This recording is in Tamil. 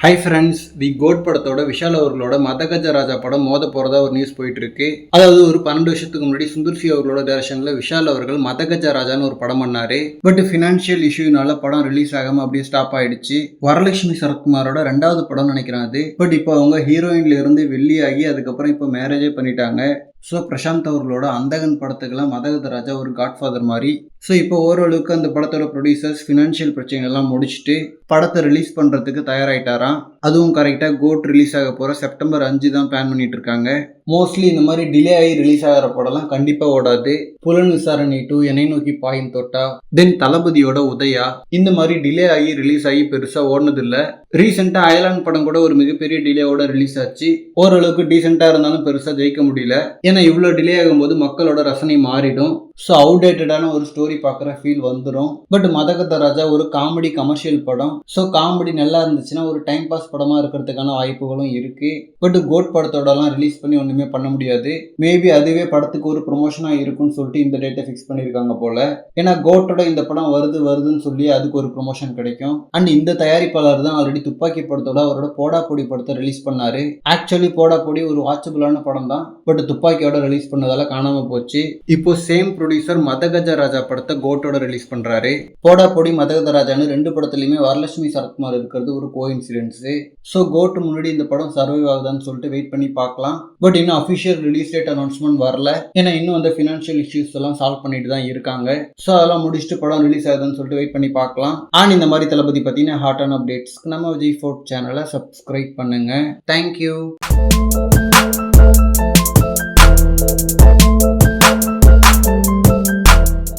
ஹை ஃப்ரெண்ட்ஸ், தி கோட் படத்தோட விஷால் அவர்களோட மதகஜ ராஜா படம் மோத போறதா ஒரு நியூஸ் போயிட்டு இருக்கு. அதாவது ஒரு 12 வருஷத்துக்கு முன்னாடி சுந்தர் சி அவர்களோட டைரக்ஷன்ல விஷால் அவர்கள் மதகஜ ராஜான்னு ஒரு படம் பண்ணாரு. பட் ஃபினான்ஷியல் இஷ்யூனால படம் ரிலீஸ் ஆகாம அப்படியே ஸ்டாப் ஆயிடுச்சு. வரலட்சுமி சரத்குமாரோட 2வது படம் நினைக்கிறேன் அது. பட் இப்போ அவங்க ஹீரோயின்ல இருந்து வெளியாகி அதுக்கப்புறம் இப்போ மேரேஜே பண்ணிட்டாங்க. ஸோ பிரசாந்த் அவர்களோட அந்தகன் படத்துக்கெல்லாம் மதகஜ ராஜா ஒரு காட்ஃபாதர் மாதிரி. ஸோ இப்போ ஓரளவுக்கு அந்த படத்தோட ப்ரொடியூசர்ஸ் ஃபினான்ஷியல் பிரச்சனைகள்லாம் முடிச்சுட்டு படத்தை ரிலீஸ் பண்ணுறதுக்கு தயாராகிட்டாராம். அதுவும் கரெக்டாக கோட் ரிலீஸ் ஆக போகிற செப்டம்பர் 5 தான் பிளான் பண்ணிட்டு இருக்காங்க. மோஸ்ட்லி இந்த மாதிரி டிலே ஆகி ரிலீஸ் ஆகிற படம்லாம் கண்டிப்பாக ஓடாது. புலன் விசாரணை 2, என்னை நோக்கி பாயும் தோட்டா, தென் தளபதியோட உதயா, இந்த மாதிரி டிலே ஆகி ரிலீஸ் ஆகி பெருசாக ஓடுனதில்லை. ரீசெண்டாக அயலான் படம் கூட ஒரு மிகப்பெரிய டிலேவோட ரிலீஸ் ஆச்சு. ஓரளவுக்கு டீசெண்டாக இருந்தாலும் பெருசாக ஜெயிக்க முடியல. ஏன்னா இவ்வளோ டிலே ஆகும்போது மக்களோட ரசனை மாறிடும். ஸோ அவுடேட்டடான ஒரு ஸ்டோரி பார்க்குற ஃபீல் வந்துடும். பட் மதகஜ ராஜா ஒரு காமெடி கமர்ஷியல் படம். ஸோ காமெடி நல்லா இருந்துச்சுன்னா ஒரு டைம் பாஸ் படமாக இருக்கிறதுக்கான வாய்ப்புகளும் இருக்கு. பட் கோட் படத்தோடலாம் ரிலீஸ் பண்ணி ஒன்றுமே பண்ண முடியாது. மேபி அதுவே படத்துக்கு ஒரு ப்ரொமோஷனாக இருக்குன்னு சொல்லிட்டு இந்த டேட்டை ஃபிக்ஸ் பண்ணியிருக்காங்க போல. ஏன்னா கோட்டோட இந்த படம் வருதுன்னு சொல்லி அதுக்கு ஒரு ப்ரொமோஷன் கிடைக்கும். அண்ட் இந்த தயாரிப்பாளர் தான் ஆல்ரெடி துப்பாக்கி படத்தோட அவரோட போடா பொடி படத்தை ரிலீஸ் பண்ணாரு. ஆக்சுவலி போடா பொடி ஒரு வாட்சபிளான படம் தான். பட் துப்பாக்கியோட ரிலீஸ் பண்ணதால காணாம போச்சு. இப்போ சேம் ப்ரொடியூசர் மதகஜ ராஜா படத்தை கோட்டோட ரிலீஸ் பண்றாரு. போடா பொடி மதகஜ ராஜான்னு 2 படத்துலயுமே வரலட்சுமி சரத்குமார் இருக்கிறது ஒரு கோஇன்சிடென்ஸ். ஸோ கோட் முன்னாடி இந்த படம் சர்வைவ் ஆகுதான்னு சொல்லிட்டு வெயிட் பண்ணி பார்க்கலாம். பட் இன்னும் அஃபிஷியல் ரிலீஸ் டேட் அனௌன்ஸ்மெண்ட் வரல. ஏன்னா இன்னும் அந்த ஃபினான்ஷியல் இஷ்யூஸ் எல்லாம் சால்வ் பண்ணிட்டு தான் இருக்காங்க. ஸோ அதெல்லாம் முடிச்சுட்டு படம் ரிலீஸ் ஆகுதுன்னு சொல்லிட்டு வெயிட் பண்ணி பார்க்கலாம். அண்ட் இந்த மாதிரி தளபதி பத்தின ஹாட்டான அப்டேட்ஸ்க்கு நம்ம விஜய் ஃபோர்ட் சேனலை சப்ஸ்கிரைப் பண்ணுங்க. தேங்க்யூ.